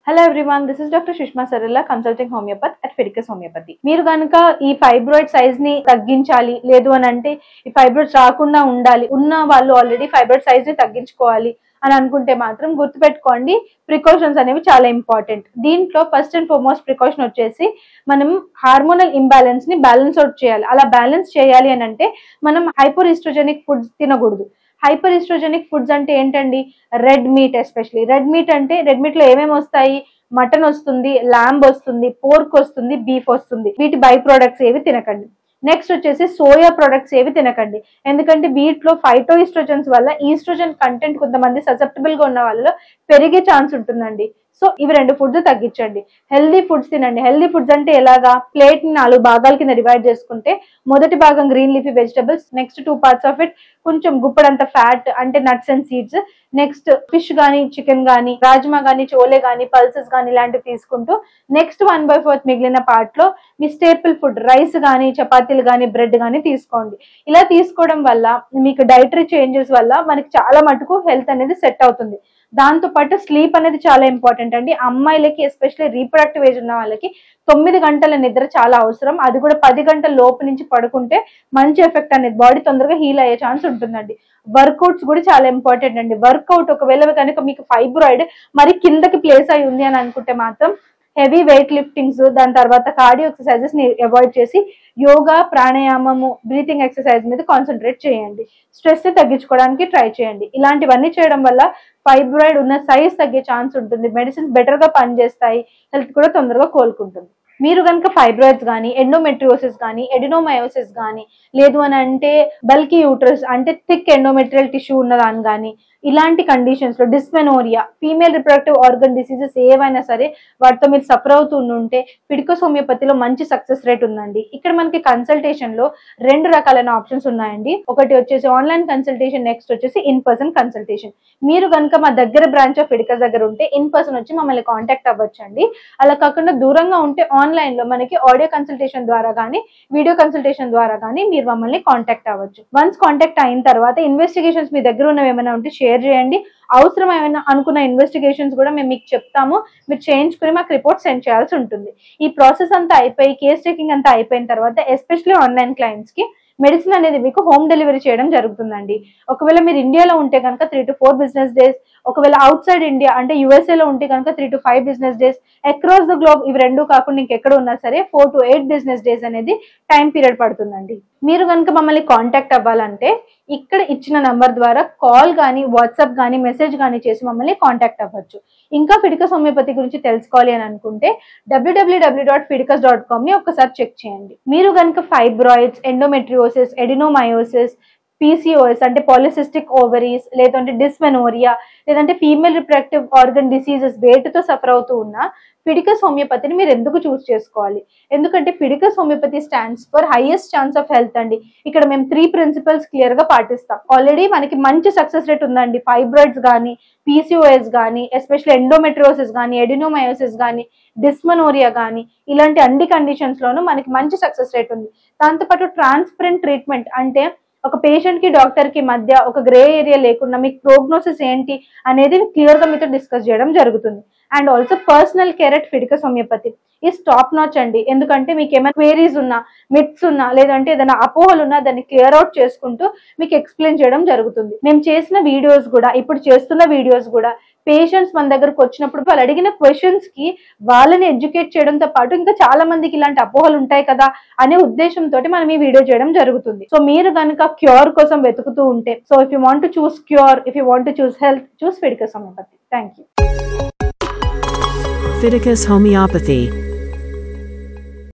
Hello everyone, this is Dr. Sushma Sarilla, consulting homeopath at Fidelis Homeopathy. మీరు గనుక ఈ fibroid size ని తగ్గించాలి లేదు అని అంటే ఈ ఫైబ్రాయిడ్స్ రాకుండా ఉండాలి, ఉన్న వాళ్ళు ఆల్రెడీ ఫైబ్రాయిడ్ సైజ్ ని తగ్గించుకోవాలి అని అనుకుంటే మాత్రం గుర్తుపెట్టుకోండి, ప్రికాషన్స్ అనేవి చాలా ఇంపార్టెంట్. దీంట్లో ఫస్ట్ అండ్ ఫార్మోస్ట్ ప్రికాషన్ వచ్చేసి మనం హార్మోనల్ ఇంబ్యాలెన్స్ ని బ్యాలెన్స్ అవుట్ చేయాలి. అలా బ్యాలెన్స్ చేయాలి అని అంటే మనం హైపర్ ఈస్ట్రోజెనిక్ ఫుడ్స్ తినకూడదు. హైపర్ ఈస్ట్రోజెనిక్ ఫుడ్స్ అంటే ఏంటండి? Red meat, especially red meat అంటే రెడ్ మీట్ లో ఏమేమి వస్తాయి? మటన్ వస్తుంది, ల్యాంబ్ వస్తుంది, పోర్క్ వస్తుంది, బీఫ్ వస్తుంది. వీటి బై ప్రొడక్ట్స్ ఏవి తినకండి. నెక్స్ట్ వచ్చేసి సోయా ప్రొడక్ట్స్ ఏవి తినకండి, ఎందుకంటే వీటిలో ఫైటో ఈస్ట్రోజన్స్ వల్ల ఈస్ట్రోజన్ కంటెంట్ కొంతమంది ససెప్టబుల్ గా ఉన్న వాళ్ళలో పెరిగే ఛాన్స్ ఉంటుందండి. సో ఇవి రెండు ఫుడ్స్ తగ్గించండి. హెల్దీ ఫుడ్స్ తినండి. హెల్దీ ఫుడ్స్ అంటే ఎలాగా? ప్లేట్ ని 4 భాగాల కింద డివైడ్ చేసుకుంటే మొదటి భాగం green leafy vegetables, next 2 parts of it కొంచెం గుప్పడంత ఫ్యాట్ అంటే nuts and seeds, next fish గానీ, చికెన్ గానీ, రాజ్మా గానీ, చోలే గానీ, పల్సెస్ గానీ ఇలాంటివి తీసుకుంటూ నెక్స్ట్ 1/4 మిగిలిన పార్ట్ లో మీ స్టేపుల్ ఫుడ్ రైస్ గానీ, చపాతీలు గానీ, బ్రెడ్ గానీ తీసుకోండి. ఇలా తీసుకోవడం వల్ల మీకు డైటరీ చేంజెస్ వల్ల మనకి చాలా మటుకు హెల్త్ అనేది సెట్ అవుతుంది. దాంతో పాటు స్లీప్ అనేది చాలా ఇంపార్టెంట్ అండి. అమ్మాయిలకి ఎస్పెషల్లీ రీప్రొడక్టివ్ ఏజ్ ఉన్న వాళ్ళకి 9 గంటల నిద్ర చాలా అవసరం. అది కూడా 10 గంటల లోపు నుంచి పడుకుంటే మంచి ఎఫెక్ట్ అనేది బాడీ తొందరగా హీల్ అయ్యే ఛాన్స్ ఉంటుందండి. వర్కౌట్స్ కూడా చాలా ఇంపార్టెంట్ అండి. వర్కౌట్ ఒకవేళ కనుక మీకు ఫైబ్రాయిడ్ మరి కిందకి ప్లేస్ అయి ఉంది అని అనుకుంటే మాత్రం హెవీ వెయిట్ లిఫ్టింగ్స్, దాని తర్వాత కార్డియో ఎక్సర్సైజెస్ ని అవాయిడ్ చేసి యోగా, ప్రాణాయామము, బ్రీతింగ్ ఎక్సర్సైజ్ మీద కాన్సన్ట్రేట్ చేయండి. స్ట్రెస్ ని తగ్గించుకోవడానికి ట్రై చేయండి. ఇలాంటివన్నీ చేయడం వల్ల ఫైబ్రాయిడ్ ఉన్న సైజ్ తగ్గే ఛాన్స్ ఉంటుంది. మెడిసిన్స్ బెటర్ గా పనిచేస్తాయి. హెల్త్ కూడా తొందరగా కోలుకుంటుంది. మీరు కనుక ఫైబ్రాయిడ్స్ కానీ, ఎండోమెట్రియోసిస్ కానీ, ఎడినోమయోసిస్ కానీ, లేదు అని అంటే బల్కీ యూట్రస్ అంటే థిక్ ఎండోమెట్రియల్ టిష్యూ ఉన్నదాన్ని కానీ, ఇలాంటి కండిషన్స్ లో dysmenorrhoea, female reproductive organ diseases ఏవైనా సరే వాటితో మీరు సఫర్ అవుతుంటే ఫిడికస్ హోమియోపతిలో మంచి సక్సెస్ రేట్ ఉందండి. ఇక్కడ మనకి కన్సల్టేషన్ లో 2 రకాలైన ఆప్షన్స్ ఉన్నాయండి. ఒకటి వచ్చేసి ఆన్లైన్ కన్సల్టేషన్, నెక్స్ట్ వచ్చేసి ఇన్ పర్సన్ కన్సల్టేషన్. మీరు కనుక మా దగ్గర బ్రాంచ్ ఆఫ్ ఫిడికస్ దగ్గర ఉంటే ఇన్ పర్సన్ వచ్చి మమ్మల్ని కాంటాక్ట్ అవ్వచ్చండి. అలా కాకుండా దూరంగా ఉంటే ఆన్లైన్ లో మనకి ఆడియో కన్సల్టేషన్ ద్వారా కానీ, వీడియో కన్సల్టేషన్ ద్వారా కానీ మీరు మమ్మల్ని కాంటాక్ట్ అవ్వచ్చు. వన్స్ కాంటాక్ట్ అయిన తర్వాత ఇన్వెస్టిగేషన్స్ మీ దగ్గర ఉన్నవి ఏమైనా ఉంటే షేర్ చేయండి. అవసరం ఏమైనా అనుకున్న ఇన్వెస్టిగేషన్స్ కూడా మేము మీకు చెప్తాము. మీరు చేయించుకుని మాకు రిపోర్ట్ సెండ్ చేయాల్సి ఉంటుంది. ఈ ప్రాసెస్ అంతా అయిపోయి కేస్ టేకింగ్ అంతా అయిపోయిన తర్వాత ఎస్పెషల్లీ ఆన్లైన్ క్లయింట్స్ కి మెడిసిన్ అనేది మీకు హోమ్ డెలివరీ చేయడం జరుగుతుందండి. ఒకవేళ మీరు ఇండియాలో ఉంటే కనుక 3 to 4 బిజినెస్ డేస్, ఒకవేళ అవుట్ సైడ్ ఇండియా అంటే యూఎస్ఏ లో ఉంటే కనుక 3 to 5 business days, across the globe ఇవి 2 కాకుండా ఇంకెక్కడ ఉన్నా సరే 4 to 8 బిజినెస్ డేస్ అనేది టైం పీరియడ్ పడుతుందండి. మీరు కనుక మమ్మల్ని కాంటాక్ట్ అవ్వాలంటే ఇక్కడ ఇచ్చిన నంబర్ ద్వారా కాల్ కానీ, వాట్సాప్ కానీ, మెసేజ్ కానీ చేసి మమ్మల్ని కాంటాక్ట్ అవ్వచ్చు. ఇంకా ఫిడికస్ హోమియోపతి గురించి తెలుసుకోవాలి అని అనుకుంటే www.fidicus.com ని ఒకసారి చెక్ చేయండి. మీరు కనుక ఫైబ్రాయిడ్స్, ఎండోమెట్రియోసిస్, ఎడినోమయోసిస్, PCOS అంటే పాలిసిస్టిక్ ఓవరీస్, లేదంటే డిస్మెనోరియా, లేదంటే ఫీమేల్ రిప్రొడక్టివ్ ఆర్గన్ డిసీజెస్ వేటితో సఫర్ అవుతూ ఉన్నా ఫిడికస్ హోమియోపతిని మీరు ఎందుకు చూస్ చేసుకోవాలి? ఎందుకంటే Fidicus homeopathy stands for highest chance of health అండి. ఇక్కడ మేము 3 ప్రిన్సిపల్స్ క్లియర్ గా పాటిస్తాం. ఆల్రెడీ మనకి మంచి సక్సెస్ రేట్ ఉందండి. ఫైబ్రాయిడ్స్ కానీ, PCOS కానీ, ఎస్పెషల్లీ ఎండోమెట్రియోసిస్ కానీ, ఎడినోమయోసిస్ కానీ, డిస్మెనోరియా కానీ ఇలాంటి అన్ని కండిషన్స్ లోనూ మనకి మంచి సక్సెస్ రేట్ ఉంది. దాంతోపాటు ట్రాన్స్పరెంట్ ట్రీట్మెంట్ అంటే ఒక పేషెంట్ కి డాక్టర్ కి మధ్య ఒక గ్రే ఏరియా లేకుండా మీకు ప్రోగ్నోసిస్ ఏంటి అనేది క్లియర్ గా మీతో డిస్కస్ చేయడం జరుగుతుంది. And also personal care at Fidicus homeopathy is top notch అండి. ఎందుకంటే మీకు ఏమైనా క్వేరీస్ ఉన్నా, మిత్స్ ఉన్నా, లేదంటే ఏదైనా అపోహలు ఉన్నా దాన్ని క్లియర్ అవుట్ చేసుకుంటూ మీకు ఎక్స్ప్లెయిన్ చేయడం జరుగుతుంది. మేము చేసిన వీడియోస్ కూడా, ఇప్పుడు చేస్తున్న వీడియోస్ కూడా పేషెంట్స్ మన దగ్గరకు వచ్చినప్పుడు వాళ్ళు అడిగిన క్వశ్చన్స్ కి వాళ్ళని ఎడ్యుకేట్ చేయడంతో పాటు ఇంకా చాలా మందికి ఇలాంటి అపోహలు ఉంటాయి కదా అనే ఉద్దేశంతో మనం ఈ వీడియో చేయడం జరుగుతుంది. సో మీరు కనుక క్యూర్ కోసం వెతుకుతూ ఉంటే, so if you want to choose cure, if you want to choose health, choose Fidicus homeopathy. Thank you. Fidelis Homeopathy.